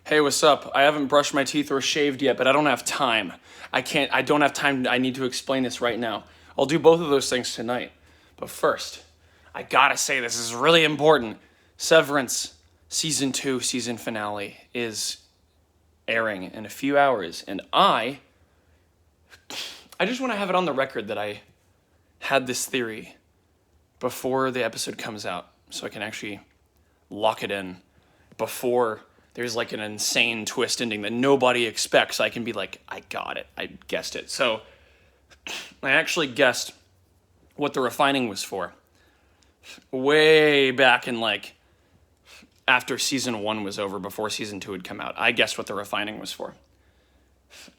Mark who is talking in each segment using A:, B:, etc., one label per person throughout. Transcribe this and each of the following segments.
A: Hey, what's up? I haven't brushed my teeth or shaved yet, but I don't have time. I don't have time. I need to explain this right now. I'll do both of those things tonight. But first, I gotta say this is really important. Severance Season 2 season finale is airing in a few hours, and I just want to have it on the record that I had this theory before the episode comes out, so I can actually lock it in before there's like an insane twist ending that nobody expects. I can be like, I got it. I guessed it. So I actually guessed what the refining was for. Way back in like after season 1 was over, before season 2 had come out. I guessed what the refining was for.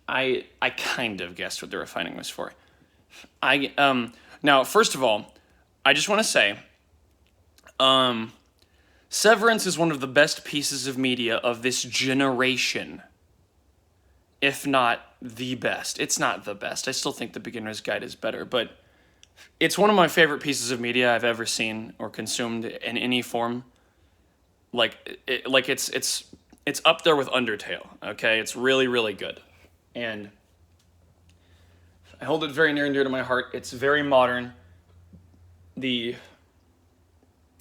A: I kind of guessed what the refining was for. Now, first of all, I just want to say, Severance is one of the best pieces of media of this generation, if not the best. It's not the best. I still think The Beginner's Guide is better, but it's one of my favorite pieces of media I've ever seen or consumed in any form. It's up there with Undertale. Okay, it's really, really good, and I hold it very near and dear to my heart. It's very modern. The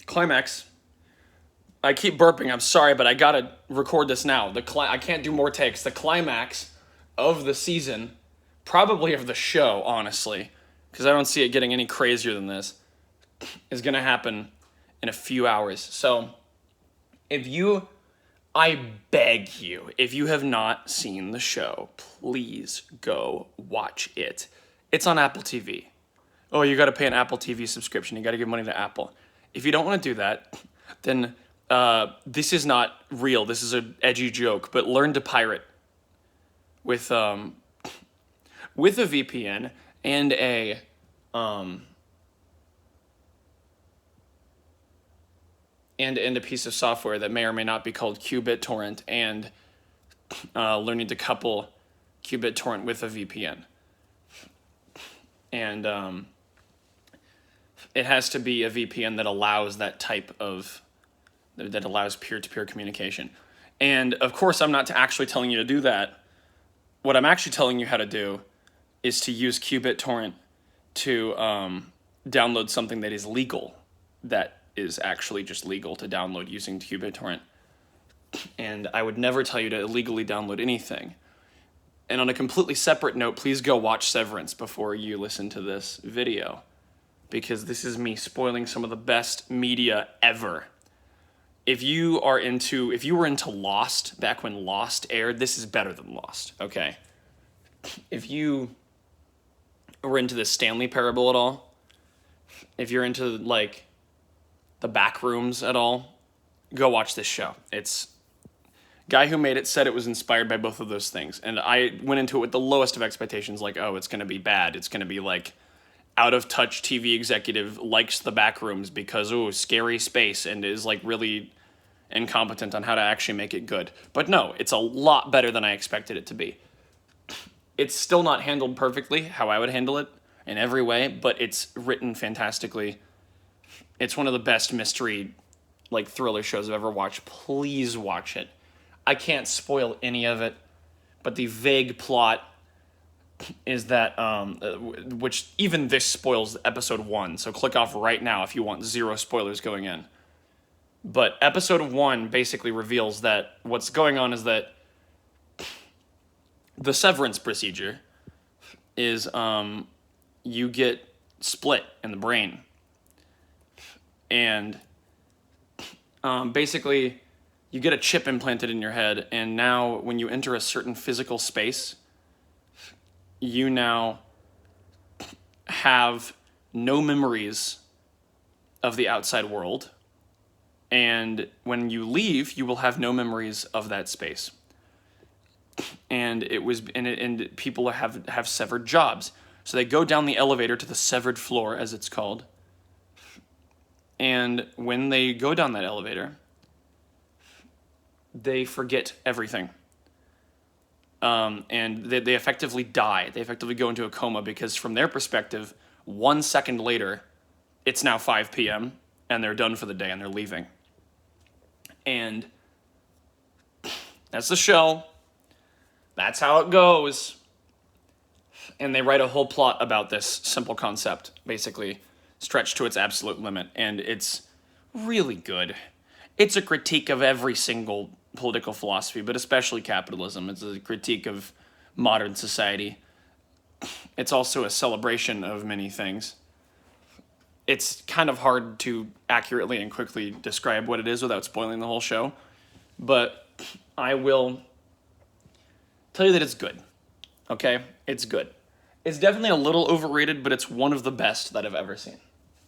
A: climax. I keep burping. I'm sorry, but I gotta record this now. I can't do more takes. The climax of the season, probably of the show, honestly, because I don't see it getting any crazier than this, is gonna happen in a few hours. So, I beg you, if you have not seen the show, please go watch it. It's on Apple TV. Oh, you gotta pay an Apple TV subscription. You gotta give money to Apple. If you don't want to do that, then this is not real. This is an edgy joke, but learn to pirate with a VPN and a piece of software that may or may not be called qBittorrent, and learning to couple qBittorrent with a VPN. And it has to be a VPN that allows that allows peer-to-peer communication. And of course, I'm not actually telling you to do that. What I'm actually telling you how to do is to use qBittorrent to download something that is legal, that is actually just legal to download using qBittorrent. And I would never tell you to illegally download anything. And on a completely separate note, please go watch Severance before you listen to this video, because this is me spoiling some of the best media ever. If you were into Lost back when Lost aired, this is better than Lost, okay? If you were into the Stanley Parable at all, if you're into like the Backrooms at all, go watch this show. It's guy who made it said it was inspired by both of those things, and I went into it with the lowest of expectations, like, oh, it's gonna be bad. It's gonna be like out of touch TV executive likes the Backrooms because scary space, and is like really incompetent on how to actually make it good. But no, it's a lot better than I expected it to be. It's still not handled perfectly how I would handle it in every way, but it's written fantastically. It's one of the best mystery, like, thriller shows I've ever watched. Please watch it. I can't spoil any of it, but the vague plot is that, which even this spoils episode 1, so click off right now if you want zero spoilers going in. But episode 1 basically reveals that what's going on is that the severance procedure is you get split in the brain. And basically you get a chip implanted in your head, and now when you enter a certain physical space, you now have no memories of the outside world. And when you leave, you will have no memories of that space. And people have severed jobs. So they go down the elevator to the severed floor, as it's called. And when they go down that elevator, they forget everything. And they effectively die. They effectively go into a coma, because from their perspective, 1 second later, it's now 5 p.m. and they're done for the day and they're leaving. And That's the show. That's how it goes. And they write a whole plot about this simple concept, basically stretched to its absolute limit. And it's really good. It's a critique of every single political philosophy, but especially capitalism. It's a critique of modern society. It's also a celebration of many things. It's kind of hard to accurately and quickly describe what it is without spoiling the whole show, but I will tell you that it's good. Okay? It's good. It's definitely a little overrated, but it's one of the best that I've ever seen,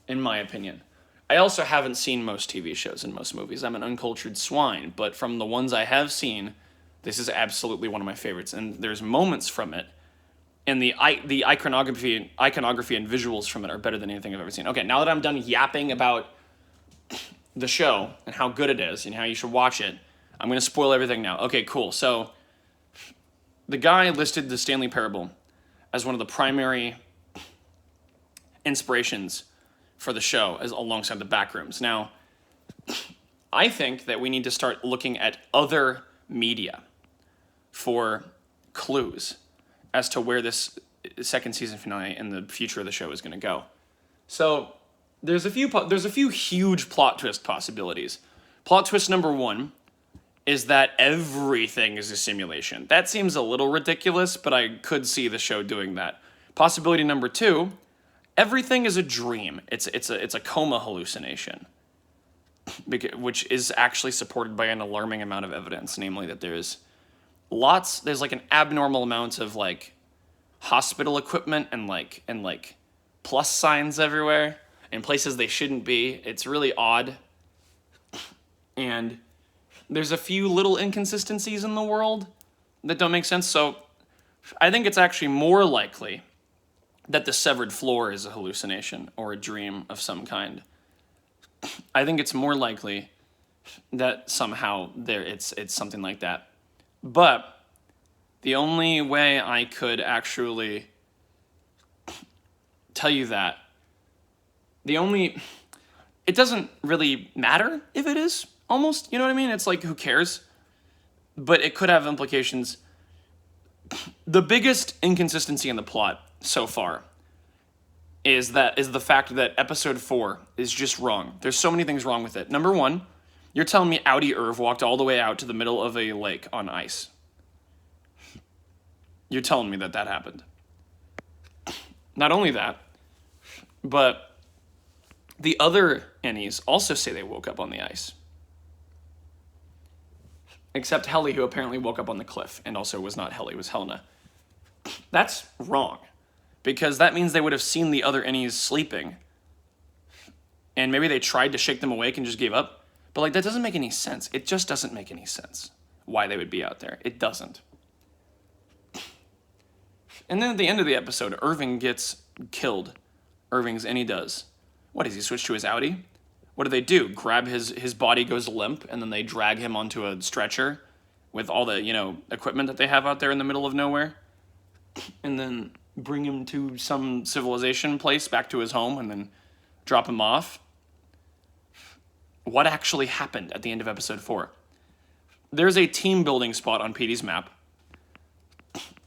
A: in my opinion. I also haven't seen most TV shows and most movies. I'm an uncultured swine, but from the ones I have seen, this is absolutely one of my favorites, and there's moments from it, and the iconography and visuals from it are better than anything I've ever seen. Okay, now that I'm done yapping about the show and how good it is and how you should watch it, I'm going to spoil everything now. Okay, cool. So the guy listed the Stanley Parable as one of the primary inspirations for the show, as alongside the Backrooms. Now, I think that we need to start looking at other media for clues as to where this second season finale and the future of the show is going to go. So there's a few huge plot twist possibilities. Plot twist number one is that everything is a simulation. That seems a little ridiculous, but I could see the show doing that. Possibility number two, everything is a dream. It's a coma hallucination, which is actually supported by an alarming amount of evidence, namely that there's like an abnormal amount of like hospital equipment and plus signs everywhere in places they shouldn't be. It's really odd. And there's a few little inconsistencies in the world that don't make sense. So I think it's actually more likely that the severed floor is a hallucination or a dream of some kind. I think it's more likely that somehow it's something like that. But the only way I could actually tell you that, it doesn't really matter if it is, almost, you know what I mean? It's like, who cares? But it could have implications. The biggest inconsistency in the plot so far is the fact that episode 4 is just wrong. There's so many things wrong with it. Number one, you're telling me Audi Irv walked all the way out to the middle of a lake on ice. You're telling me that happened. Not only that, but the other Ennies also say they woke up on the ice. Except Helly, who apparently woke up on the cliff, and also was not Helly, was Helena. That's wrong, because that means they would have seen the other Ennies sleeping, and maybe they tried to shake them awake and just gave up, but that doesn't make any sense. It just doesn't make any sense why they would be out there. It doesn't. And then at the end of the episode, Irving gets killed. Irving's Ennie does. What, does he switch to his Audi? What do? Grab his body goes limp, and then they drag him onto a stretcher with all the, equipment that they have out there in the middle of nowhere, and then bring him to some civilization place, back to his home, and then drop him off? What actually happened at the end of episode 4? There's a team building spot on Petey's map.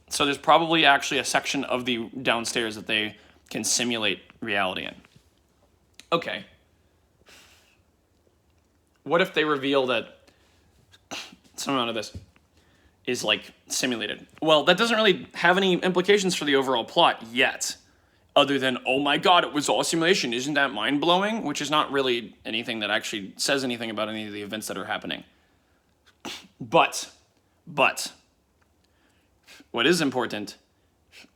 A: So there's probably actually a section of the downstairs that they can simulate reality in. Okay. What if they reveal that some amount of this is simulated? Well, that doesn't really have any implications for the overall plot yet, other than, oh my god, it was all simulation. Isn't that mind-blowing? Which is not really anything that actually says anything about any of the events that are happening. But, what is important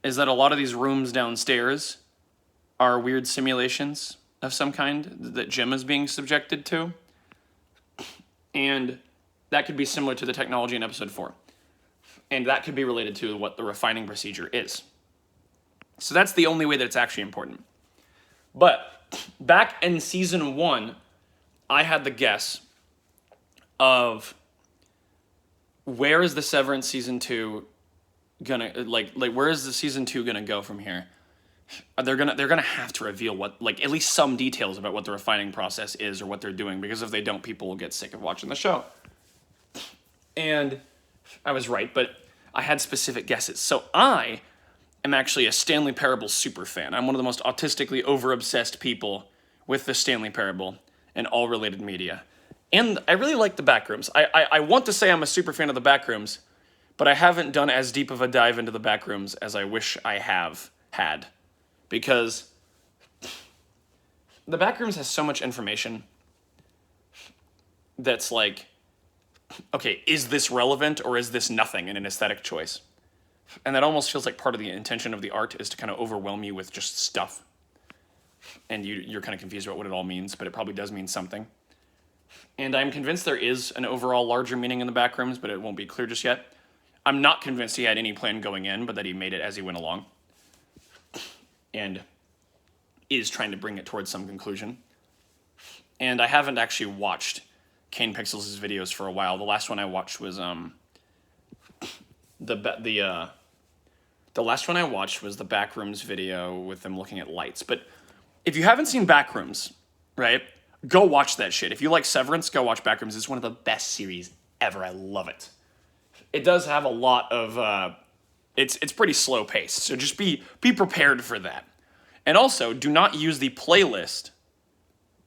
A: is that a lot of these rooms downstairs are weird simulations of some kind that Jim is being subjected to. And that could be similar to the technology in episode 4. And that could be related to what the refining procedure is. So that's the only way that it's actually important. But back in season 1, I had the guess of where is the Severance season 2 gonna where is the season 2 gonna go from here? They're gonna have to reveal what at least some details about what the refining process is or what they're doing, because if they don't, people will get sick of watching the show. And I was right, but I had specific guesses. So I am actually a Stanley Parable super fan. I'm one of the most autistically over-obsessed people with the Stanley Parable and all related media. And I really like the Backrooms. I want to say I'm a super fan of the Backrooms, but I haven't done as deep of a dive into the Backrooms as I wish I have had. Because the Backrooms has so much information that's like, okay, is this relevant or is this nothing in an aesthetic choice? And that almost feels like part of the intention of the art is to kind of overwhelm you with just stuff. And you're kind of confused about what it all means, but it probably does mean something. And I'm convinced there is an overall larger meaning in the Backrooms, but it won't be clear just yet. I'm not convinced he had any plan going in, but that he made it as he went along. And is trying to bring it towards some conclusion. And I haven't actually watched Kane Pixels' videos for a while. The last one I watched was the last one I watched was the Backrooms video with them looking at lights. But if you haven't seen Backrooms, right, go watch that shit. If you like Severance, go watch Backrooms. It's one of the best series ever. I love it. It does have a lot of it's pretty slow paced, so just be prepared for that. And also, do not use the playlist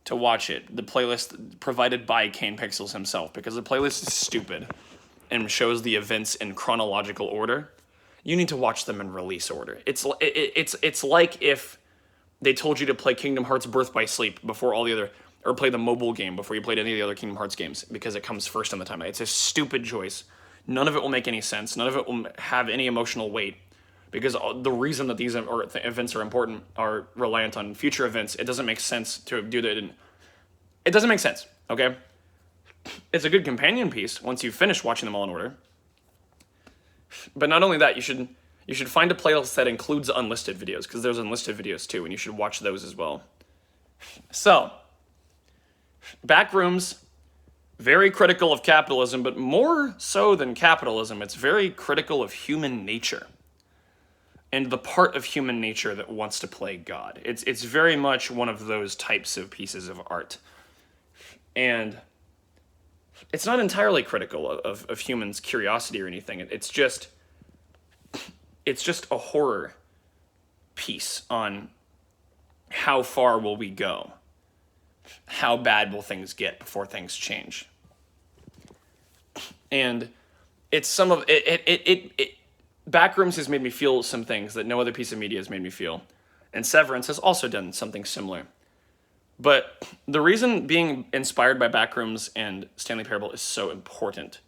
A: to watch it. The playlist provided by Kane Pixels himself, because the playlist is stupid and shows the events in chronological order. You need to watch them in release order. It's like if they told you to play Kingdom Hearts Birth by Sleep before all the other, or play the mobile game before you played any of the other Kingdom Hearts games, because it comes first on the timeline. It's a stupid choice. None of it will make any sense. None of it will have any emotional weight, because the reason that these events are important are reliant on future events. It doesn't make sense to do that. It doesn't make sense, okay? It's a good companion piece once you finish watching them all in order. But not only that, you should find a playlist that includes unlisted videos, because there's unlisted videos too, and you should watch those as well. So, Backrooms, very critical of capitalism, but more so than capitalism, it's very critical of human nature and the part of human nature that wants to play God. It's very much one of those types of pieces of art. And it's not entirely critical of humans' curiosity or anything. It's just a horror piece on how far will we go? How bad will things get before things change? And it's some of it. Backrooms has made me feel some things that no other piece of media has made me feel, and Severance has also done something similar. But the reason being inspired by Backrooms and Stanley Parable is so important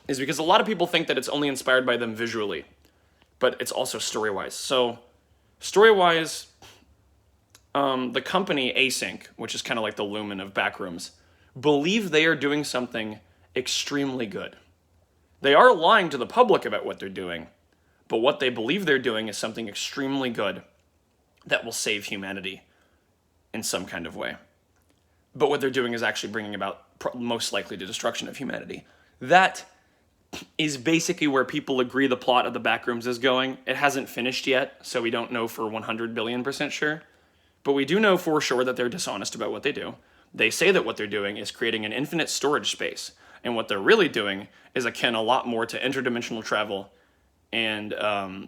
A: is because a lot of people think that it's only inspired by them visually, but it's also story-wise. So, story-wise, the company Async, which is kind of like the Lumen of Backrooms, believe they are doing something extremely good. They are lying to the public about what they're doing, but what they believe they're doing is something extremely good that will save humanity in some kind of way. But what they're doing is actually bringing about most likely the destruction of humanity. That is basically where people agree the plot of the Backrooms is going. It hasn't finished yet, so we don't know for 100 billion% sure. But we do know for sure that they're dishonest about what they do. They say that what they're doing is creating an infinite storage space, and what they're really doing is akin a lot more to interdimensional travel and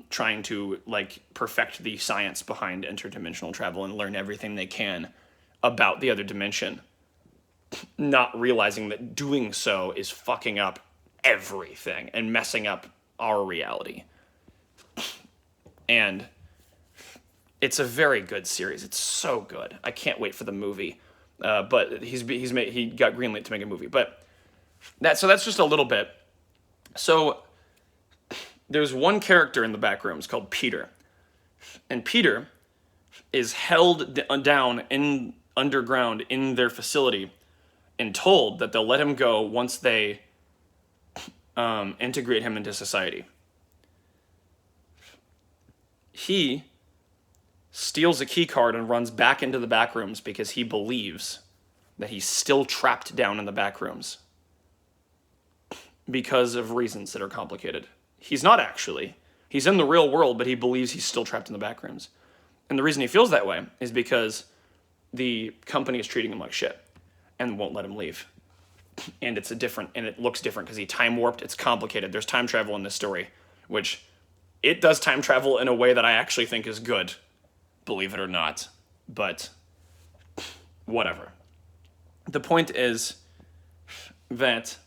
A: trying to perfect the science behind interdimensional travel and learn everything they can about the other dimension, not realizing that doing so is fucking up everything and messing up our reality. And it's a very good series. It's so good. I can't wait for the movie. But he got greenlit to make a movie. But that's just a little bit. So there's one character in the Backrooms called Peter, and Peter is held down underground in their facility and told that they'll let him go once they integrate him into society. He steals a key card and runs back into the Backrooms because he believes that he's still trapped down in the Backrooms because of reasons that are complicated. He's not actually. He's in the real world, but he believes he's still trapped in the Backrooms. And the reason he feels that way is because the company is treating him like shit and won't let him leave. and it's and it looks different because he time warped. It's complicated. There's time travel in this story, which it does time travel in a way that I actually think is good, believe it or not. But whatever. The point is that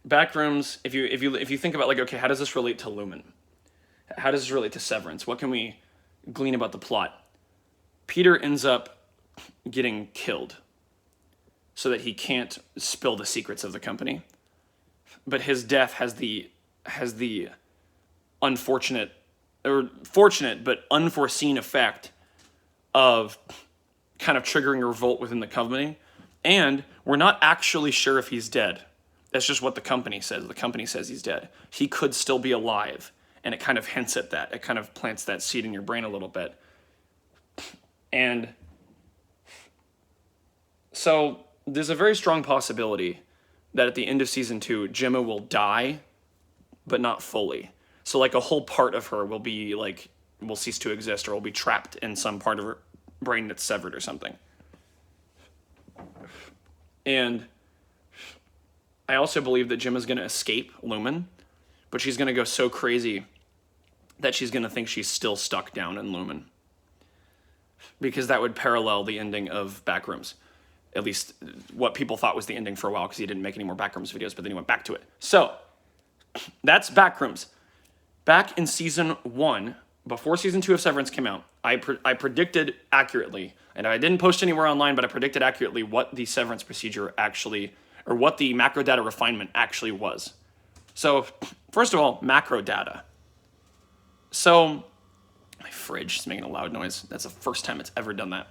A: Backrooms, if you think about, like, okay, how does this relate to Lumen? How does this relate to Severance? What can we glean about the plot? Peter ends up getting killed so that he can't spill the secrets of the company. But his death has the unfortunate, or fortunate but unforeseen effect of kind of triggering a revolt within the company. And we're not actually sure if he's dead. That's just what the company says. The company says he's dead. He could still be alive. And it kind of hints at that. It kind of plants that seed in your brain a little bit. And so there's a very strong possibility that at the end of season 2, Gemma will die, but not fully. So like a whole part of her will be like, will cease to exist, or will be trapped in some part of her brain that's severed or something. And I also believe that Gemma's going to escape Lumen, but she's going to go so crazy that she's going to think she's still stuck down in Lumen. Because that would parallel the ending of Backrooms. At least what people thought was the ending for a while, because he didn't make any more Backrooms videos, but then he went back to it. So, that's Backrooms. Back in season 1, before season 2 of Severance came out, I predicted accurately, and I didn't post anywhere online, but I predicted accurately what the Severance procedure actually, or what the macro data refinement actually was. So, first of all, macro data. So, my fridge is making a loud noise. That's the first time it's ever done that.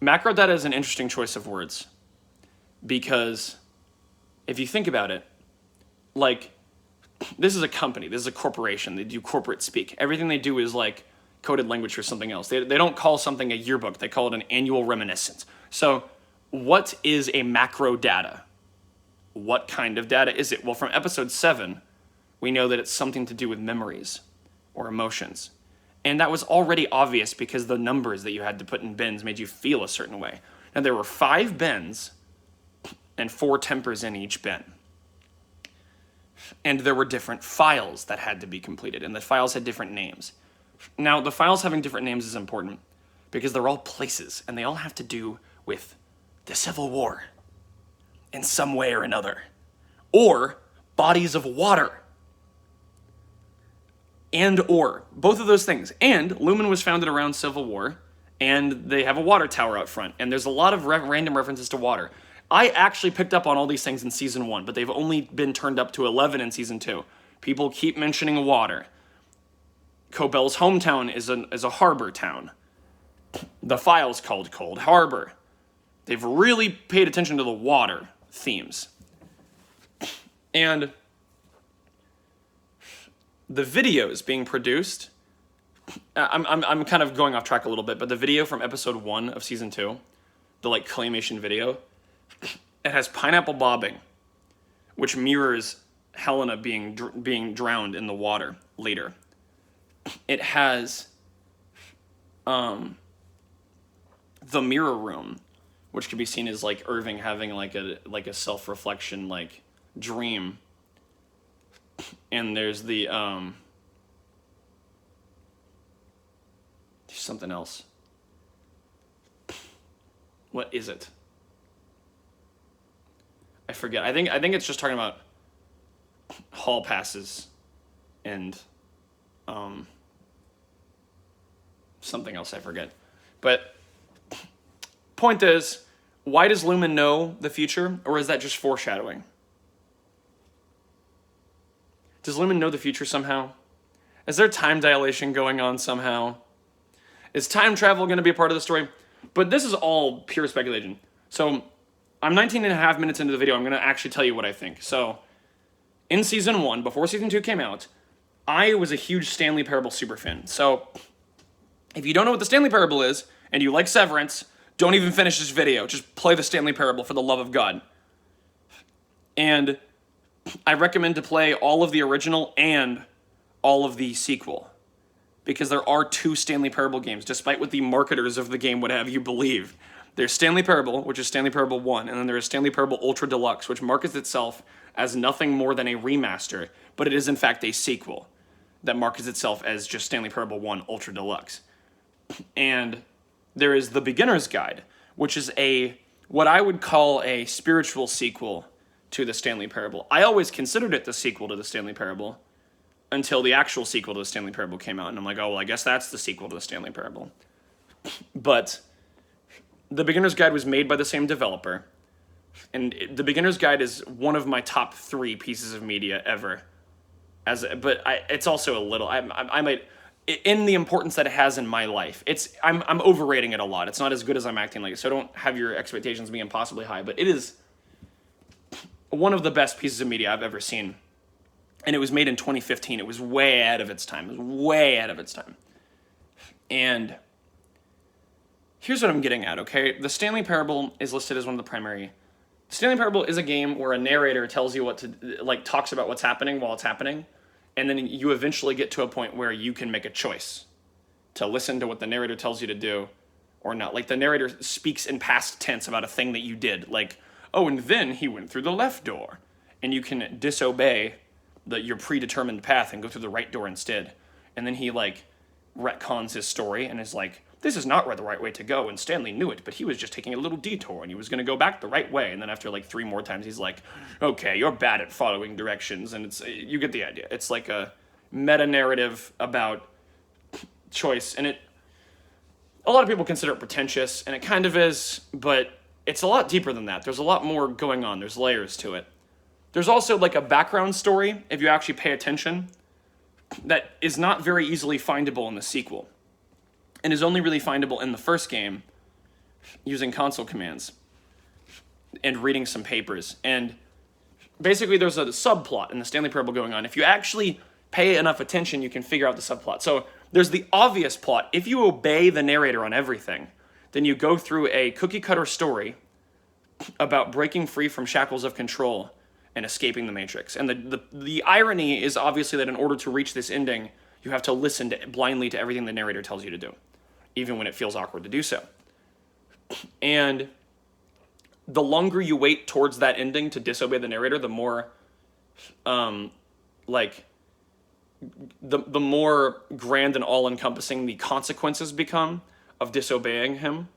A: Macro data is an interesting choice of words, because if you think about it, like, this is a company, this is a corporation, they do corporate speak. Everything they do is like coded language for something else. They don't call something a yearbook, they call it an annual reminiscence. So what is a macro data? What kind of data is it? Well, from episode 7, we know that it's something to do with memories or emotions. And that was already obvious because the numbers that you had to put in bins made you feel a certain way. Now, there were 5 bins and 4 tempers in each bin. And there were different files that had to be completed, and the files had different names. Now, the files having different names is important because they're all places, and they all have to do with the Civil War in some way or another, or bodies of water. And or, both of those things. And Lumen was founded around Civil War, and they have a water tower out front, and there's a lot of random references to water. I actually picked up on all these things in season 1, but they've only been turned up to 11 in season 2. People keep mentioning water. Cobell's hometown is a harbor town. The file's called Cold Harbor. They've really paid attention to the water themes. And the videos being produced, I'm kind of going off track a little bit, but the video from episode 1 of season 2, the like claymation video, it has pineapple bobbing, which mirrors Helena being drowned in the water later. It has the mirror room, which can be seen as like Irving having like a self-reflection like dream. And there's the there's something else. What is it? I forget. I think it's just talking about hall passes and something else I forget. But point is, why does Lumen know the future, or is that just foreshadowing? Does Lumen know the future somehow? Is there time dilation going on somehow? Is time travel going to be a part of the story? But this is all pure speculation. So I'm 19 and a half minutes into the video. I'm going to actually tell you what I think. So in season 1, before season 2 came out, I was a huge Stanley Parable superfan. So if you don't know what the Stanley Parable is, and you like Severance, don't even finish this video. Just play the Stanley Parable for the love of God. And I recommend to play all of the original and all of the sequel, because there are 2 Stanley Parable games, despite what the marketers of the game would have you believe. There's Stanley Parable, which is Stanley Parable 1, and then there is Stanley Parable Ultra Deluxe, which markets itself as nothing more than a remaster, but it is in fact a sequel that markets itself as just Stanley Parable 1 Ultra Deluxe. And there is The Beginner's Guide, which is what I would call a spiritual sequel to the Stanley Parable. I always considered it the sequel to the Stanley Parable until the actual sequel to the Stanley Parable came out, and I'm like, oh, well, I guess that's the sequel to the Stanley Parable. But The Beginner's Guide was made by the same developer, and The Beginner's Guide is one of my top 3 pieces of media ever. It's also a little, I might, in the importance that it has in my life, I'm overrating it a lot. It's not as good as I'm acting like, so don't have your expectations be impossibly high, but it is one of the best pieces of media I've ever seen. And it was made in 2015. It was way ahead of its time. And here's what I'm getting at, okay? The Stanley Parable is listed as one of the primary. Stanley Parable is a game where a narrator tells you what to, talks about what's happening while it's happening, and then you eventually get to a point where you can make a choice to listen to what the narrator tells you to do or not. Like, the narrator speaks in past tense about a thing that you did, like, oh, and then he went through the left door, and you can disobey your predetermined path and go through the right door instead. And then he, retcons his story and is like, this is not the right way to go, and Stanley knew it, but he was just taking a little detour, and he was going to go back the right way. And then after 3 more times, he's like, okay, you're bad at following directions, and you get the idea. It's like a meta-narrative about choice, and a lot of people consider it pretentious, and it kind of is, but it's a lot deeper than that. There's a lot more going on. There's layers to it. There's also a background story, if you actually pay attention, that is not very easily findable in the sequel, and is only really findable in the first game using console commands and reading some papers. And basically there's a subplot in the Stanley Parable going on. If you actually pay enough attention, you can figure out the subplot. So there's the obvious plot. If you obey the narrator on everything, then you go through a cookie-cutter story about breaking free from shackles of control and escaping the Matrix. And the irony is obviously that in order to reach this ending, you have to listen blindly to everything the narrator tells you to do, even when it feels awkward to do so. And the longer you wait towards that ending to disobey the narrator, the more, the more grand and all-encompassing the consequences become of disobeying him.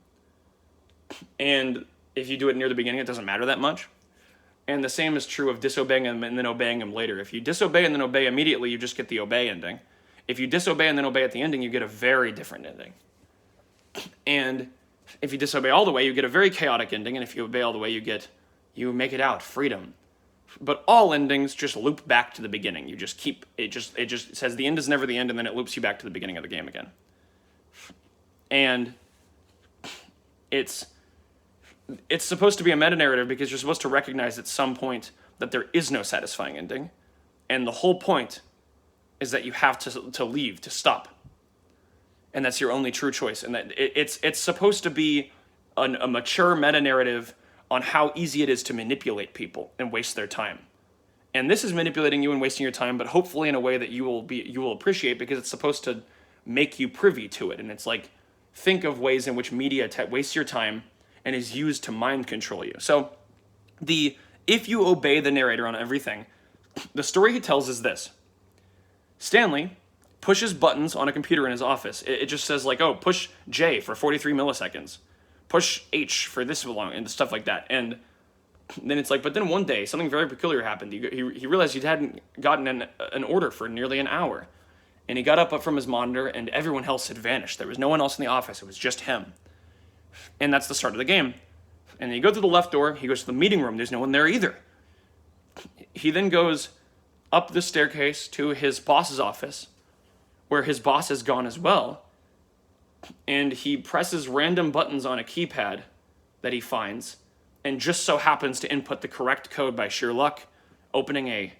A: And if you do it near the beginning, it doesn't matter that much. And the same is true of disobeying him and then obeying him later. If you disobey and then obey immediately, you just get the obey ending. If you disobey and then obey at the ending, you get a very different ending. And if you disobey all the way, you get a very chaotic ending. And if you obey all the way, you make it out, freedom. But all endings just loop back to the beginning. You just keep, it just says the end is never the end, and then it loops you back to the beginning of the game again. And it's supposed to be a meta-narrative because you're supposed to recognize at some point that there is no satisfying ending. And the whole point is that you have to leave, to stop. And that's your only true choice. And that it's supposed to be a mature meta-narrative on how easy it is to manipulate people and waste their time. And this is manipulating you and wasting your time, but hopefully in a way that you will appreciate, because it's supposed to make you privy to it. And it's like, think of ways in which media wastes your time and is used to mind control you. So if you obey the narrator on everything, the story he tells is this. Stanley pushes buttons on a computer in his office. It just says oh, push J for 43 milliseconds. Push H for this long, and stuff like that. And then it's but then one day, something very peculiar happened. He realized he hadn't gotten an order for nearly an hour. And he got up from his monitor, and everyone else had vanished. There was no one else in the office. It was just him. And that's the start of the game. And then you go through the left door, he goes to the meeting room, there's no one there either. He then goes up the staircase to his boss's office, where his boss is gone as well, and he presses random buttons on a keypad that he finds, and just so happens to input the correct code by sheer luck, opening a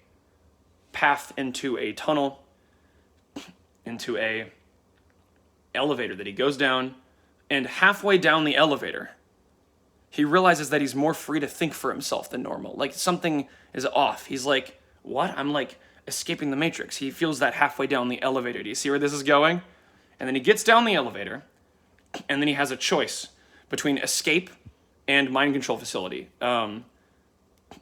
A: path into a tunnel, into a elevator that he goes down. And halfway down the elevator, he realizes that he's more free to think for himself than normal. Something is off. He's like, what? I'm escaping the Matrix. He feels that halfway down the elevator. Do you see where this is going? And then he gets down the elevator, and then he has a choice between escape and mind control facility.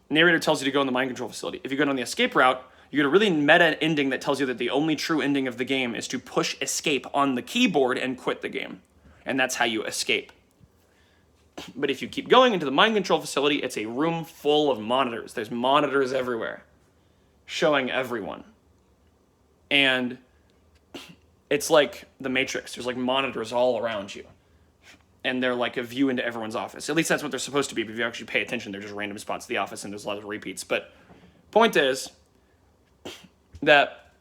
A: Narrator tells you to go in the mind control facility. If you go on the escape route, you get a really meta ending that tells you that the only true ending of the game is to push escape on the keyboard and quit the game. And that's how you escape. But if you keep going into the mind control facility, it's a room full of monitors. There's monitors everywhere, showing everyone. And it's like the Matrix. There's like monitors all around you. And they're like a view into everyone's office. At least that's what they're supposed to be. But if you actually pay attention, they're just random spots of the office, and there's a lot of repeats. But point is that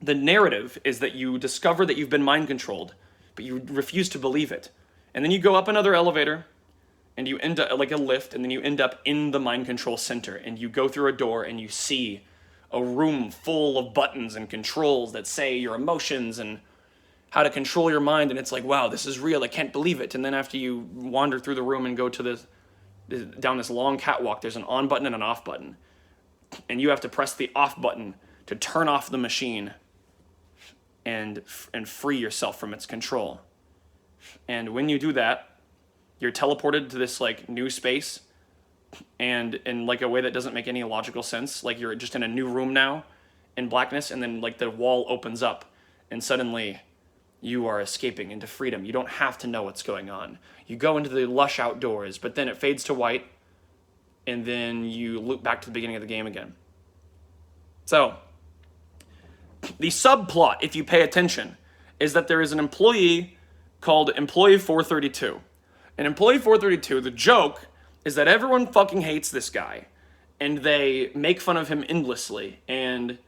A: the narrative is that you discover that you've been mind controlled, but you refuse to believe it. And then you go up another elevator, and you end up like a lift, and then you end up in the mind control center, and you go through a door, and you see a room full of buttons and controls that say your emotions and how to control your mind, and it's like, wow, this is real, I can't believe it. And then after you wander through the room and go to down this long catwalk, there's an on button and an off button. And you have to press the off button to turn off the machine and free yourself from its control. And when you do that, you're teleported to this like new space, and in like a way that doesn't make any logical sense. Like you're just in a new room now in blackness, and then like the wall opens up, and suddenly you are escaping into freedom. You don't have to know what's going on. You go into the lush outdoors, but then it fades to white, and then you loop back to the beginning of the game again. So, the subplot, if you pay attention, is that there is an employee called Employee 432. And Employee 432, the joke is that everyone fucking hates this guy, and they make fun of him endlessly, and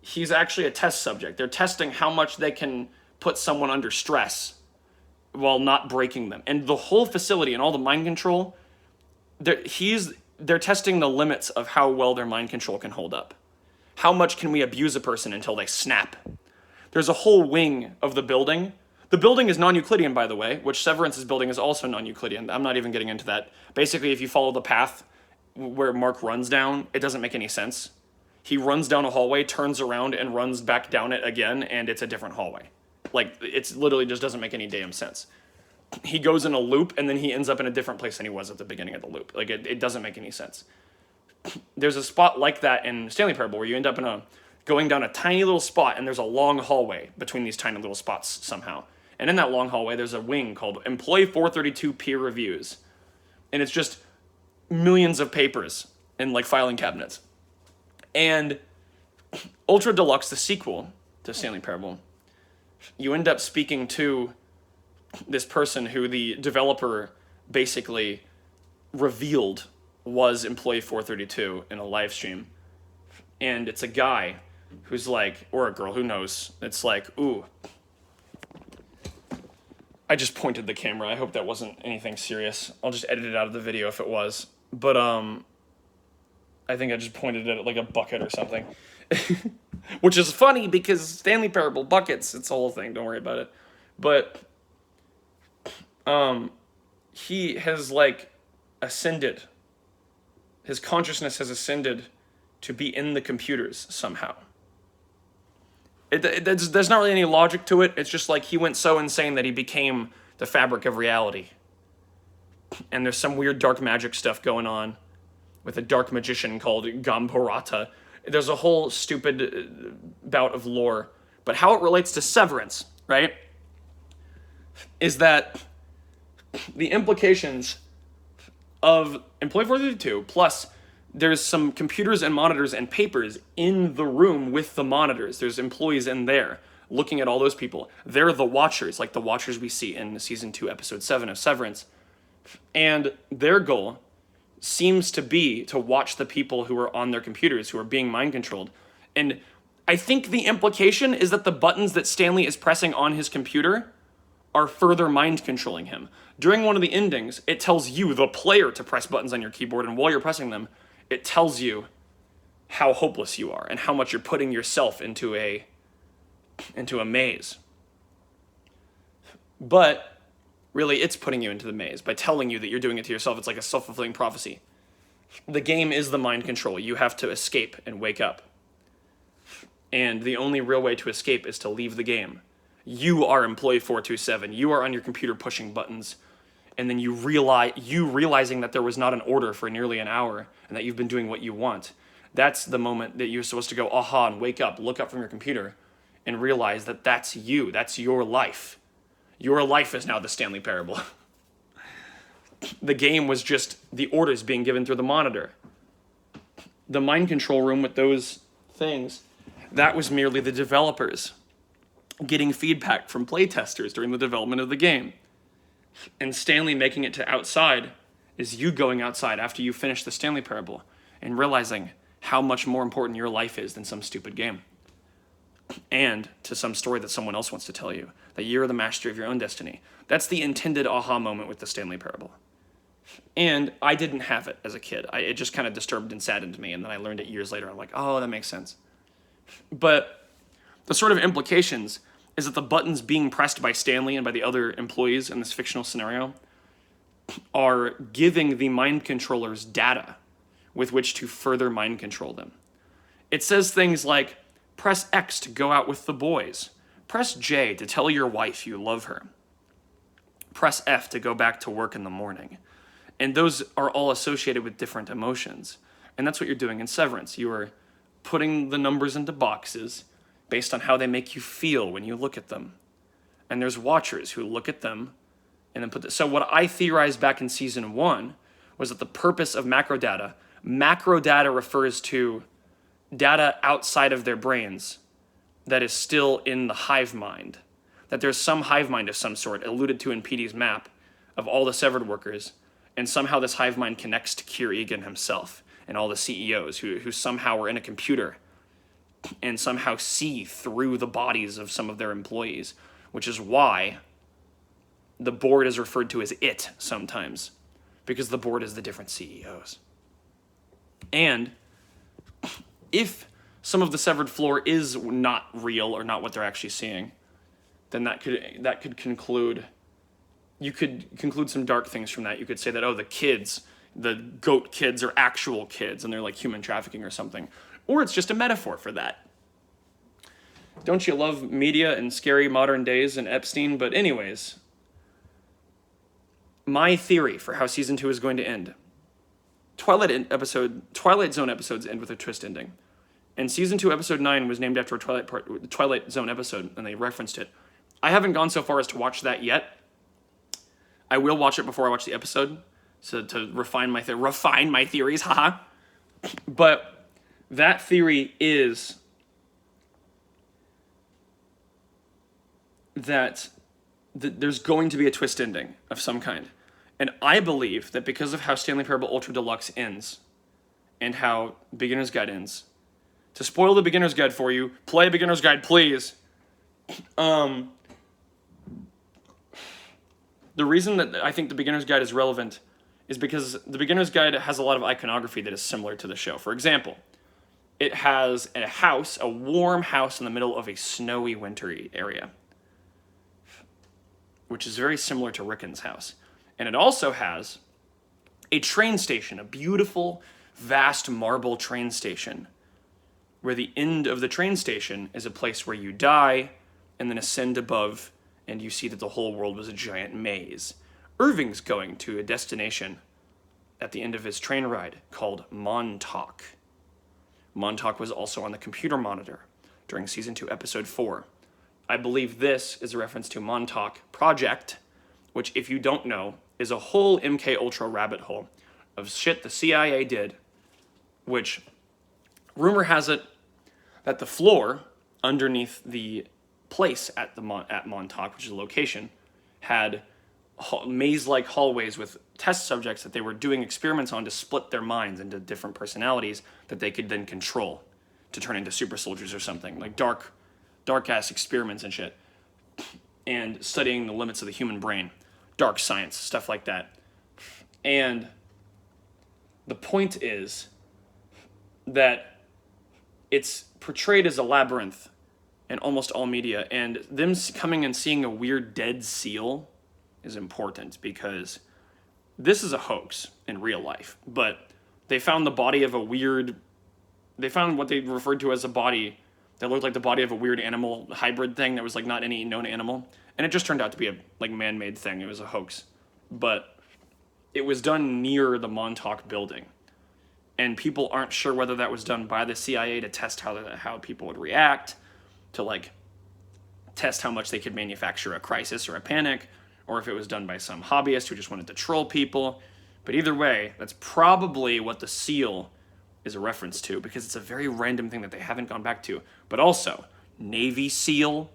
A: he's actually a test subject. They're testing how much they can put someone under stress while not breaking them. And the whole facility and all the mind control, they're testing the limits of how well their mind control can hold up. How much can we abuse a person until they snap? There's a whole wing of the building. The building is non-Euclidean, by the way, which Severance's building is also non-Euclidean. I'm not even getting into that. Basically, if you follow the path where Mark runs down, it doesn't make any sense. He runs down a hallway, turns around, and runs back down it again, and it's a different hallway. Like, it's literally just doesn't make any damn sense. He goes in a loop, and then he ends up in a different place than he was at the beginning of the loop. Like, it doesn't make any sense. There's a spot like that in Stanley Parable where you end up going down a tiny little spot, and there's a long hallway between these tiny little spots somehow. And in that long hallway, there's a wing called Employee 432 Peer Reviews. And it's just millions of papers in, like, filing cabinets. And Ultra Deluxe, the sequel to Stanley Parable, you end up speaking to this person who the developer basically revealed was Employee 432 in a live stream. And it's a guy who's like, or a girl, who knows. It's like, ooh. I just pointed the camera. I hope that wasn't anything serious. I'll just edit it out of the video if it was. But I think I just pointed at it like a bucket or something. Which is funny because Stanley Parable buckets, it's a whole thing, don't worry about it. But he has like ascended. His consciousness has ascended to be in the computers somehow. There's not really any logic to it. It's just like he went so insane that he became the fabric of reality. And there's some weird dark magic stuff going on with a dark magician called Gamborata. There's a whole stupid bout of lore. But how it relates to Severance, right, is that the implications of Employee 432, plus there's some computers and monitors and papers in the room with the monitors. There's employees in there looking at all those people. They're the Watchers, like the Watchers we see in Season 2, Episode 7 of Severance. And their goal seems to be to watch the people who are on their computers, who are being mind-controlled. And I think the implication is that the buttons that Stanley is pressing on his computer are further mind-controlling him. During one of the endings, it tells you, the player, to press buttons on your keyboard, and while you're pressing them, it tells you how hopeless you are and how much you're putting yourself into a maze. But really, it's putting you into the maze by telling you that you're doing it to yourself. It's like a self-fulfilling prophecy. The game is the mind control. You have to escape and wake up. And the only real way to escape is to leave the game. You are Employee 427. You are on your computer pushing buttons. and then you realizing that there was not an order for nearly an hour and that you've been doing what you want. That's the moment that you're supposed to go, aha, and wake up, look up from your computer, and realize that that's you. That's your life. Your life is now the Stanley Parable. The game was just the orders being given through the monitor. The mind control room with those things, that was merely the developers getting feedback from playtesters during the development of the game. And Stanley making it to outside is you going outside after you finish the Stanley Parable and realizing how much more important your life is than some stupid game. And to some story that someone else wants to tell you, that you're the master of your own destiny. That's the intended aha moment with the Stanley Parable. And I didn't have it as a kid. It just kind of disturbed and saddened me, and then I learned it years later. I'm like, oh, that makes sense. But the sort of implications is that the buttons being pressed by Stanley and by the other employees in this fictional scenario are giving the mind controllers data with which to further mind control them. It says things like, press X to go out with the boys. Press J to tell your wife you love her. Press F to go back to work in the morning. And those are all associated with different emotions. And that's what you're doing in Severance. You are putting the numbers into boxes based on how they make you feel when you look at them. And there's watchers who look at them and then put this. So what I theorized back in season 1 was that the purpose of macro data refers to data outside of their brains that is still in the hive mind. That there's some hive mind of some sort, alluded to in PD's map, of all the severed workers, and somehow this hive mind connects to Keir Egan himself and all the CEOs who somehow are in a computer and somehow see through the bodies of some of their employees, which is why the board is referred to as it sometimes, because the board is the different CEOs. And if some of the severed floor is not real or not what they're actually seeing, then that could conclude, you could conclude some dark things from that. You could say that, oh, the goat kids are actual kids and they're like human trafficking or something. Or it's just a metaphor for that. Don't you love media and scary modern days and Epstein? But anyways, my theory for how season 2 is going to end. Twilight Zone episodes end with a twist ending. And season 2 episode 9 was named after a Twilight Zone episode, and they referenced it. I haven't gone so far as to watch that yet. I will watch it before I watch the episode, so to refine my theories, haha. But that theory is that there's going to be a twist ending of some kind. And I believe that because of how Stanley Parable Ultra Deluxe ends, and how Beginner's Guide ends, to spoil the Beginner's Guide for you, play Beginner's Guide, please. The reason that I think the Beginner's Guide is relevant is because the Beginner's Guide has a lot of iconography that is similar to the show. For example, it has a warm house in the middle of a snowy, wintry area, which is very similar to Rickon's house. And it also has a train station, a beautiful, vast marble train station, where the end of the train station is a place where you die and then ascend above, and you see that the whole world was a giant maze. Irving's going to a destination at the end of his train ride called Montauk. Montauk was also on the computer monitor during season 2, episode 4. I believe this is a reference to Montauk Project, which, if you don't know, is a whole MK Ultra rabbit hole of shit the CIA did, which rumor has it that the floor underneath the place at Montauk, which is a location, had maze-like hallways with test subjects that they were doing experiments on to split their minds into different personalities that they could then control to turn into super soldiers or something, like dark-ass experiments and shit, and studying the limits of the human brain, dark science, stuff like that. And the point is that it's portrayed as a labyrinth in almost all media, and them coming and seeing a weird dead seal is important because this is a hoax in real life, but they found what they referred to as a body that looked like the body of a weird animal hybrid thing that was like not any known animal, and it just turned out to be a like man-made thing. It was a hoax. but it was done near the Montauk building. And people aren't sure whether that was done by the CIA to test how people would react, to like test how much they could manufacture a crisis or a panic, or if it was done by some hobbyist who just wanted to troll people. But either way, that's probably what the seal is a reference to, because it's a very random thing that they haven't gone back to. But also, Navy SEAL,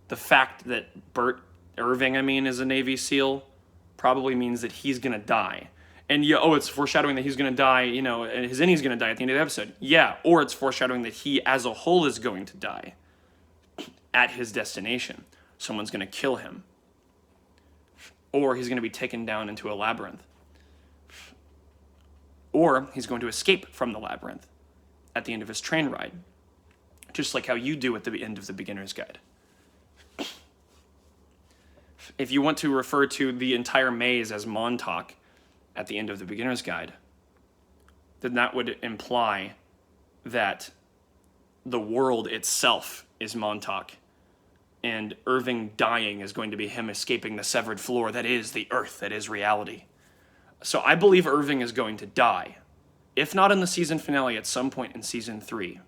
A: the fact that Bert Irving, is a Navy SEAL, probably means that he's going to die. And it's foreshadowing that he's going to die, and his innie's going to die at the end of the episode. Yeah, or it's foreshadowing that he as a whole is going to die at his destination. Someone's going to kill him. Or he's going to be taken down into a labyrinth. Or he's going to escape from the labyrinth at the end of his train ride. Just like how you do at the end of the beginner's guide. If you want to refer to the entire maze as Montauk at the end of the beginner's guide, then that would imply that the world itself is Montauk, and Irving dying is going to be him escaping the severed floor that is the earth, that is reality. So I believe Irving is going to die, if not in the season finale, at some point in season 3.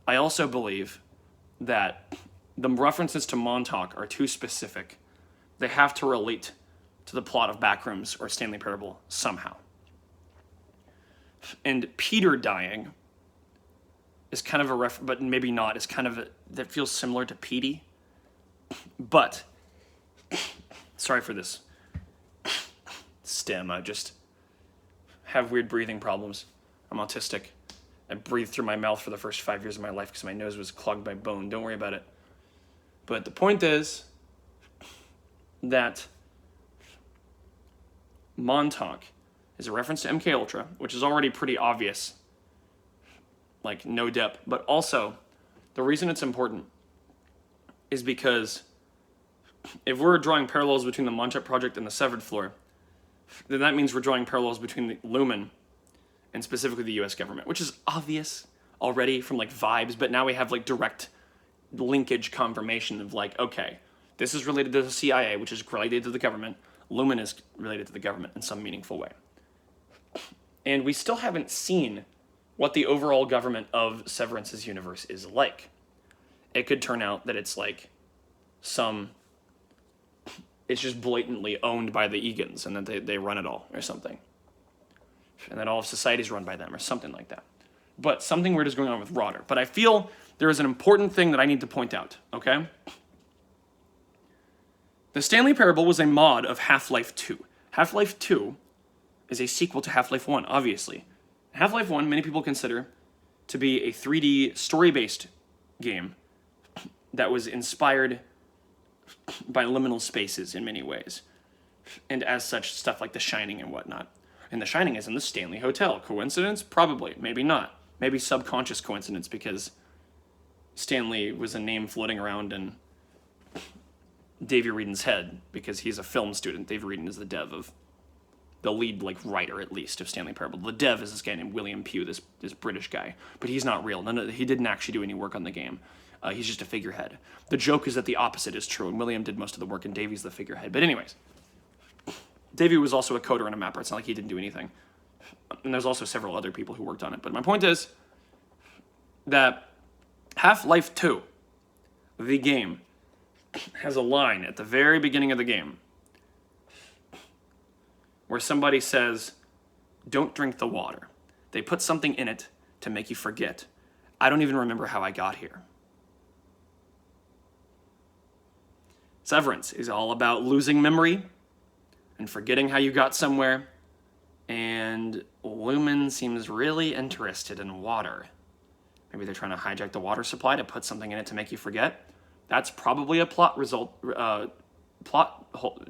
A: I also believe that the references to Montauk are too specific. They have to relate to the plot of Backrooms or Stanley Parable somehow. And Peter dying is kind of a but maybe not. It's kind of that feels similar to Petey. But sorry for this stem. I just have weird breathing problems. I'm autistic. I breathed through my mouth for the first 5 years of my life because my nose was clogged by bone. Don't worry about it. But the point is that Montauk is a reference to MK Ultra, which is already pretty obvious, like no depth. But also, the reason it's important is because if we're drawing parallels between the Montauk Project and the Severed Floor, then that means we're drawing parallels between the Lumen and specifically the U.S. government, which is obvious already from like vibes, but now we have like direct linkage confirmation of like, okay, this is related to the CIA, which is related to the government. Lumen is related to the government in some meaningful way. And we still haven't seen what the overall government of Severance's universe is like. It could turn out that it's like it's just blatantly owned by the Egans and that they run it all or something. And that all of society is run by them or something like that. But something weird is going on with Rotter. But I feel there is an important thing that I need to point out, okay? The Stanley Parable was a mod of Half-Life 2. Half-Life 2 is a sequel to Half-Life 1, obviously. Half-Life 1, many people consider to be a 3D story-based game that was inspired by liminal spaces in many ways. And as such, stuff like The Shining and whatnot. And The Shining is in the Stanley Hotel. Coincidence? Probably. Maybe not. Maybe subconscious coincidence because Stanley was a name floating around in Davey Wreden's head because he's a film student. Davey Wreden is the dev of the lead writer, at least, of Stanley Parable. The dev is this guy named William Pugh, this British guy. But he's not real. He didn't actually do any work on the game. He's just a figurehead. The joke is that the opposite is true, and William did most of the work, and Davey's the figurehead. But anyways, Davey was also a coder and a mapper. It's not like he didn't do anything. And there's also several other people who worked on it. But my point is that Half-Life 2, the game, has a line at the very beginning of the game where somebody says, "Don't drink the water. They put something in it to make you forget. I don't even remember how I got here." Severance is all about losing memory and forgetting how you got somewhere, and Lumen seems really interested in water. Maybe they're trying to hijack the water supply to put something in it to make you forget. That's probably a plot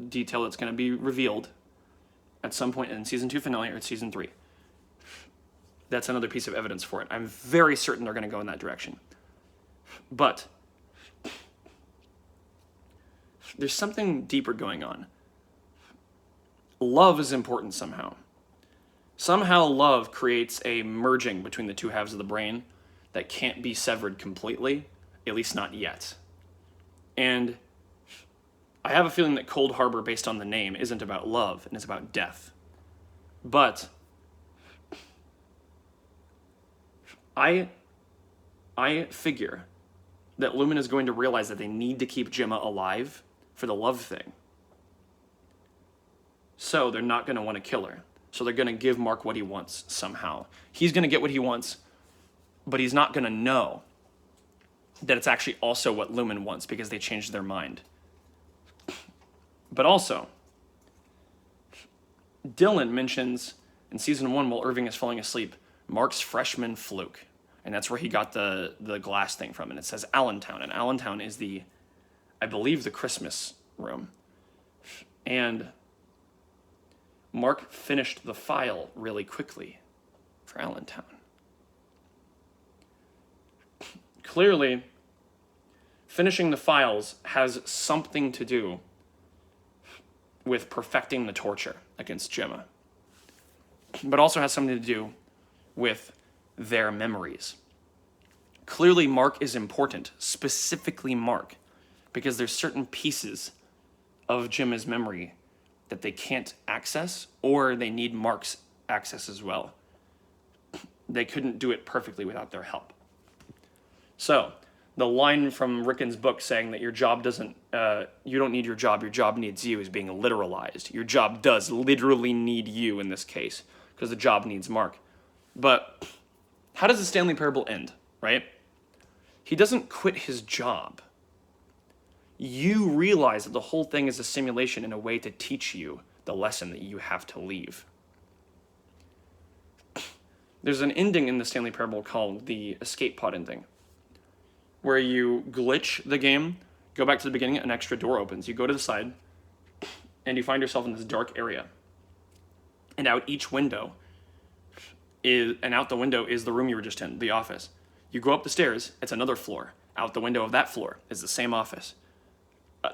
A: detail that's going to be revealed at some point in season 2 finale or season 3. That's another piece of evidence for it. I'm very certain they're going to go in that direction. But there's something deeper going on. Love is important somehow. Somehow love creates a merging between the two halves of the brain that can't be severed completely, at least not yet. And I have a feeling that Cold Harbor, based on the name, isn't about love and is about death. But I figure that Lumen is going to realize that they need to keep Gemma alive for the love thing. So they're not going to want to kill her. So they're going to give Mark what he wants somehow. He's going to get what he wants, but he's not going to know that it's actually also what Lumen wants because they changed their mind. But also, Dylan mentions in season 1, while Irving is falling asleep, Mark's freshman fluke. And that's where he got the glass thing from. And it says Allentown. And Allentown is I believe, the Christmas room. And Mark finished the file really quickly for Allentown. Clearly, finishing the files has something to do with perfecting the torture against Gemma, but also has something to do with their memories. Clearly, Mark is important, specifically Mark, because there's certain pieces of Gemma's memory that they can't access, or they need Mark's access as well. They couldn't do it perfectly without their help. So, the line from Rickon's book saying that your job doesn't, you don't need your job needs you, is being literalized. Your job does literally need you in this case, because the job needs Mark. But how does the Stanley Parable end, right? He doesn't quit his job. You realize that the whole thing is a simulation in a way to teach you the lesson that you have to leave. There's an ending in the Stanley Parable called the escape pod ending, where you glitch the game, go back to the beginning, an extra door opens. You go to the side, and you find yourself in this dark area. And out the window is the room you were just in, the office. You go up the stairs, it's another floor. Out the window of that floor is the same office.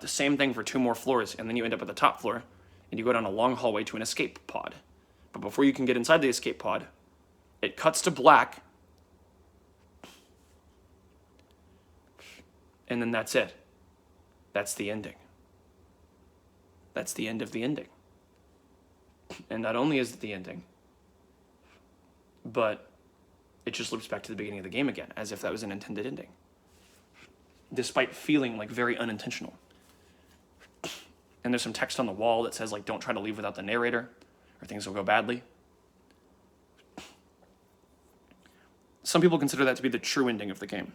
A: The same thing for 2 more floors, and then you end up at the top floor, and you go down a long hallway to an escape pod. But before you can get inside the escape pod, it cuts to black, and then that's it. That's the ending. That's the end of the ending. And not only is it the ending, but it just loops back to the beginning of the game again, as if that was an intended ending, despite feeling like very unintentional. And there's some text on the wall that says, like, don't try to leave without the narrator, or things will go badly. Some people consider that to be the true ending of the game.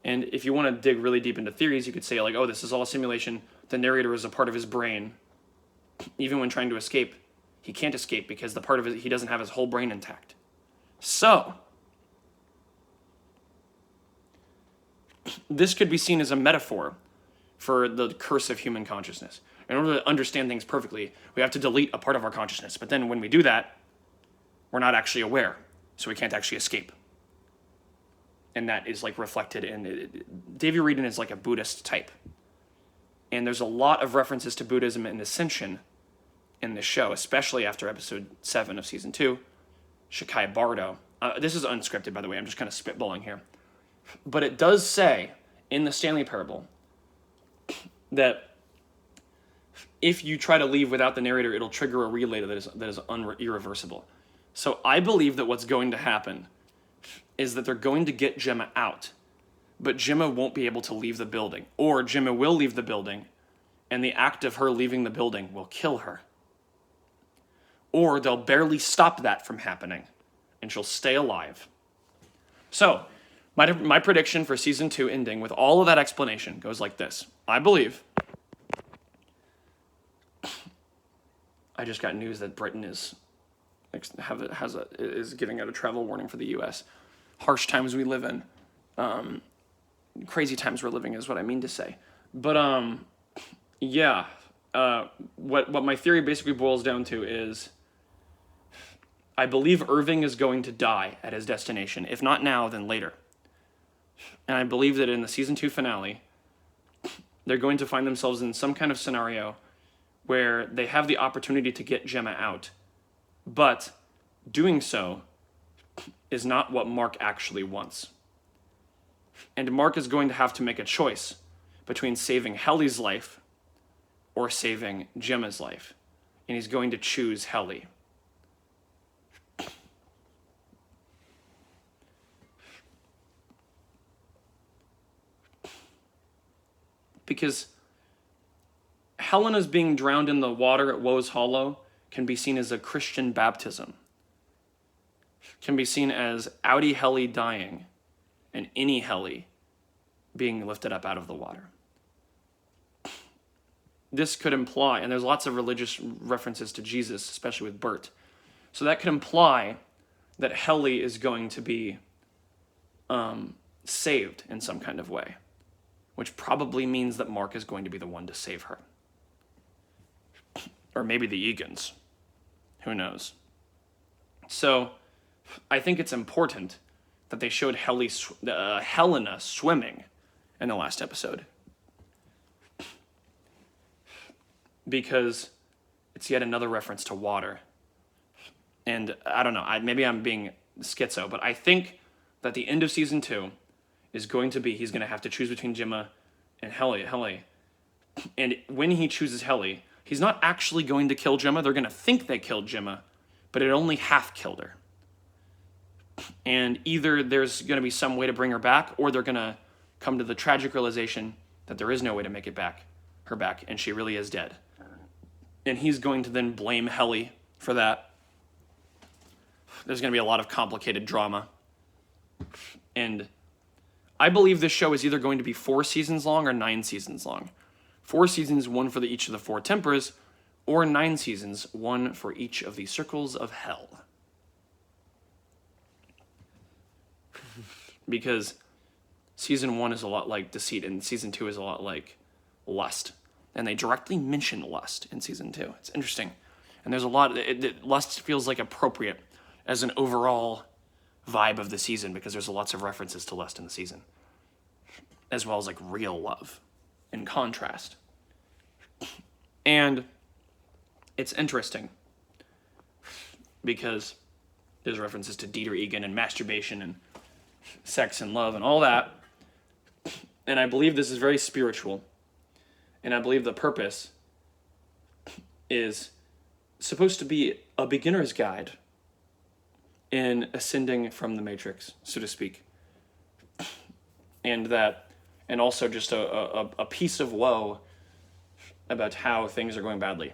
A: And if you want to dig really deep into theories, you could say, like, oh, this is all a simulation. The narrator is a part of his brain. Even when trying to escape, he can't escape because the part of it, he doesn't have his whole brain intact. So, this could be seen as a metaphor for the curse of human consciousness. In order to understand things perfectly, we have to delete a part of our consciousness. But then when we do that, we're not actually aware, so we can't actually escape. And that is like reflected in Davy Reedon is like a Buddhist type. And there's a lot of references to Buddhism and ascension in this show, especially after episode 7 of season 2, Shikai Bardo. This is unscripted, by the way. I'm just kind of spitballing here. But it does say in the Stanley Parable that if you try to leave without the narrator, it'll trigger a relay that is irreversible. So I believe that what's going to happen is that they're going to get Gemma out, but Gemma won't be able to leave the building. Or Gemma will leave the building, and the act of her leaving the building will kill her. Or they'll barely stop that from happening, and she'll stay alive. So, my prediction for season 2 ending with all of that explanation goes like this. I believe... I just got news that Britain is giving out a travel warning for the U.S. Harsh times we live in. Crazy times we're living is what I mean to say. But, yeah. What my theory basically boils down to is I believe Irving is going to die at his destination. If not now, then later. And I believe that in the season 2 finale, they're going to find themselves in some kind of scenario where they have the opportunity to get Gemma out, but doing so is not what Mark actually wants. And Mark is going to have to make a choice between saving Helly's life or saving Gemma's life. And he's going to choose Helly. Because Helena's being drowned in the water at Woe's Hollow can be seen as a Christian baptism. Can be seen as outie Helly dying and innie Helly being lifted up out of the water. This could imply, and there's lots of religious references to Jesus, especially with Bert. So that could imply that Helly is going to be saved in some kind of way, which probably means that Mark is going to be the one to save her. Or maybe the Egans. Who knows? So I think it's important that they showed Helena swimming in the last episode. Because it's yet another reference to water. And I don't know, maybe I'm being schizo, but I think that the end of season 2 is going to be, he's going to have to choose between Gemma and Helly. And when he chooses Helly, he's not actually going to kill Gemma. They're going to think they killed Gemma, but it only half killed her. And either there's going to be some way to bring her back, or they're going to come to the tragic realization that there is no way to make her back, and she really is dead. And he's going to then blame Helly for that. There's going to be a lot of complicated drama. And I believe this show is either going to be 4 seasons long or 9 seasons long. 4 seasons, 1 for each of the 4 tempers, or 9 seasons, 1 for each of the circles of hell. Because season 1 is a lot like deceit, and season 2 is a lot like lust. And they directly mention lust in season 2. It's interesting. And there's a lot, lust feels like appropriate as an overall vibe of the season, because there's lots of references to lust in the season, as well as like real love in contrast. And it's interesting because there's references to Dieter Egan and masturbation and sex and love and all that. And I believe this is very spiritual. And I believe the purpose is supposed to be a beginner's guide in ascending from the matrix, so to speak. And also just a piece of woe about how things are going badly.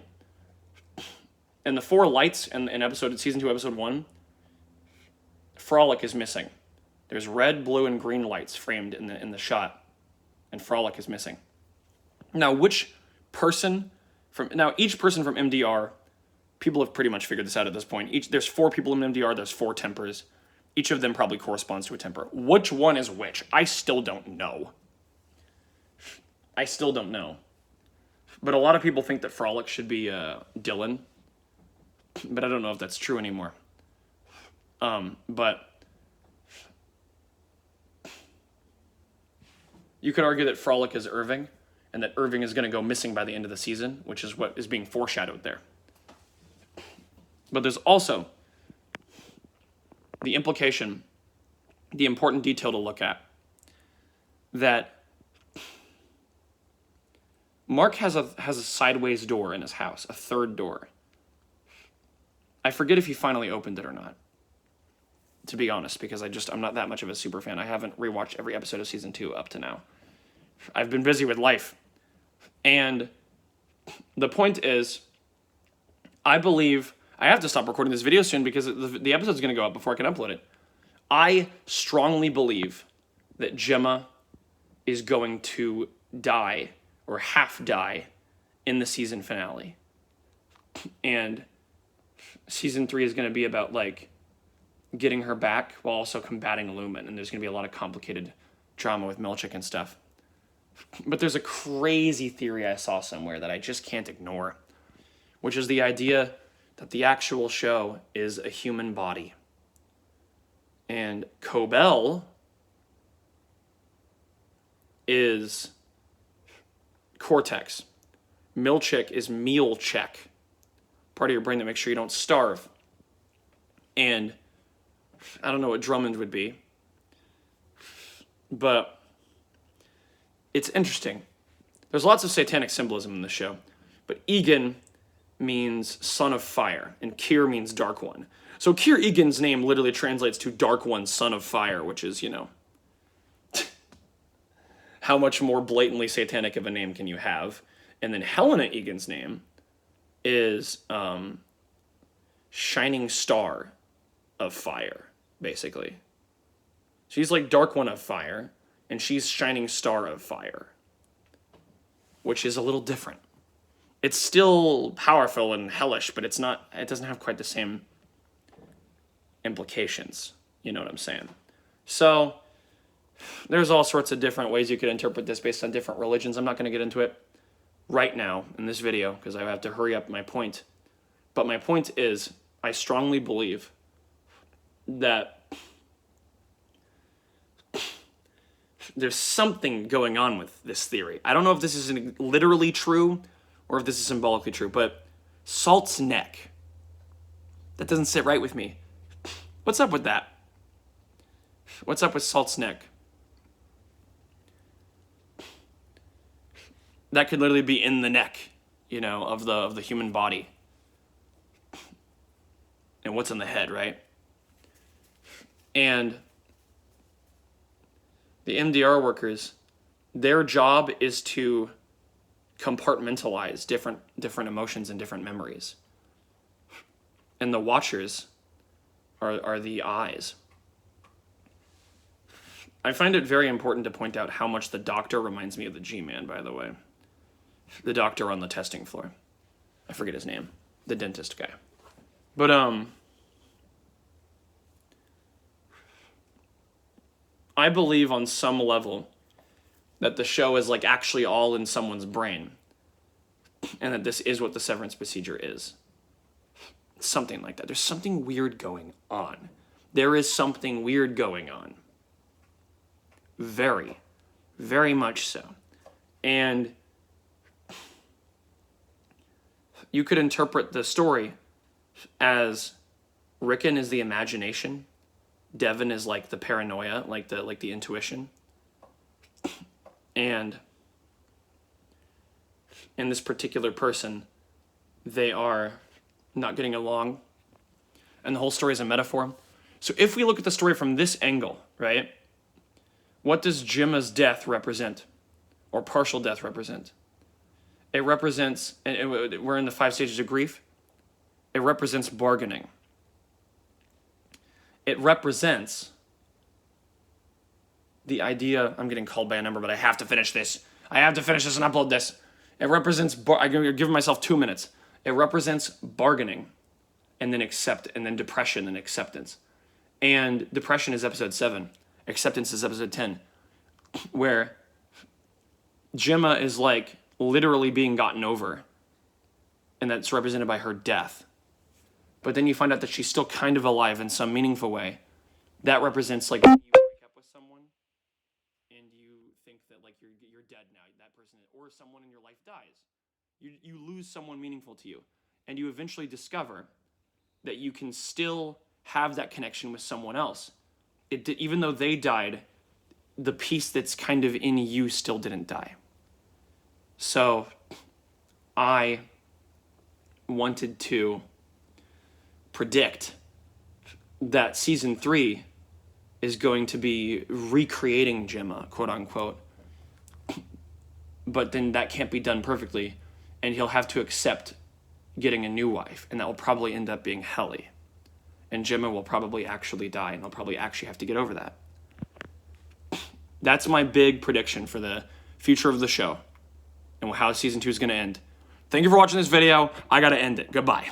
A: And the 4 lights in season 2, episode 1, Frolic is missing. There's red, blue, and green lights framed in the shot, and Frolic is missing. Now, each person from MDR, people have pretty much figured this out at this point. There's 4 people in MDR, there's 4 tempers. Each of them probably corresponds to a temper. Which one is which? I still don't know. But a lot of people think that Frolic should be Dylan, but I don't know if that's true anymore. But you could argue that Frolic is Irving, and that Irving is going to go missing by the end of the season, which is what is being foreshadowed there. But there's also the implication, the important detail to look at, that Mark has a sideways door in his house, a third door. I forget if he finally opened it or not, to be honest, because I'm not that much of a super fan. I haven't rewatched every episode of season 2 up to now. I've been busy with life. And the point is, I believe, I have to stop recording this video soon because the episode's going to go up before I can upload it. I strongly believe that Gemma is going to die, or half die, in the season finale. And season 3 is going to be about, like, getting her back while also combating Lumen. And there's going to be a lot of complicated drama with Milchick and stuff. But there's a crazy theory I saw somewhere that I just can't ignore, which is the idea that the actual show is a human body. And Cobell is cortex. Milchick is meal check, part of your brain that makes sure you don't starve. And I don't know what Drummond would be, but it's interesting. There's lots of satanic symbolism in the show, But Egan means son of fire, and Kyr means dark one. So Kyr Egan's name literally translates to dark one, son of fire, which is, you know, how much more blatantly satanic of a name can you have? And then Helena Egan's name is shining star of fire, basically. She's like dark one of fire, and she's shining star of fire, which is a little different. It's still powerful and hellish, but it doesn't have quite the same implications. You know what I'm saying? So there's all sorts of different ways you could interpret this based on different religions. I'm not going to get into it right now in this video because I have to hurry up my point. But my point is, I strongly believe that there's something going on with this theory. I don't know if this is literally true or if this is symbolically true, but Salt's neck, that doesn't sit right with me. What's up with that? What's up with Salt's neck? That could literally be in the neck, you know, of the human body. And what's in the head, right? And the MDR workers, their job is to compartmentalize different emotions and different memories. And the watchers are the eyes. I find it very important to point out how much the doctor reminds me of the G-Man, by the way. The doctor on the testing floor. I forget his name. The dentist guy. But, I believe on some level that the show is like actually all in someone's brain. And that this is what the severance procedure is. Something like that. There's something weird going on. There is something weird going on. Very, very much so. And you could interpret the story as Rickon is the imagination, Devin is like the paranoia, like the intuition, and in this particular person, they are not getting along, and the whole story is a metaphor. So if we look at the story from this angle, right, what does Gemma's death represent, or partial death represent? It represents, and we're in the 5 stages of grief, it represents bargaining. It represents the idea, I'm getting called by a number, but I have to finish this. I have to finish this and upload this. It represents, I'm going to give myself 2 minutes. It represents bargaining, and then depression and acceptance. And depression is episode 7. Acceptance is episode 10. Where Gemma is like literally being gotten over. And that's represented by her death. But then you find out that she's still kind of alive in some meaningful way. That represents like when you break up with someone and you think that like you're dead now, that person, or someone in your life dies. You lose someone meaningful to you, and you eventually discover that you can still have that connection with someone else. Even though they died, the piece that's kind of in you still didn't die. So I wanted to predict that season 3 is going to be recreating Gemma, quote unquote. But then that can't be done perfectly, and he'll have to accept getting a new wife, and that will probably end up being Helly. And Gemma will probably actually die, and he'll probably actually have to get over that. That's my big prediction for the future of the show and how season 2 is going to end. Thank you for watching this video. I got to end it. Goodbye.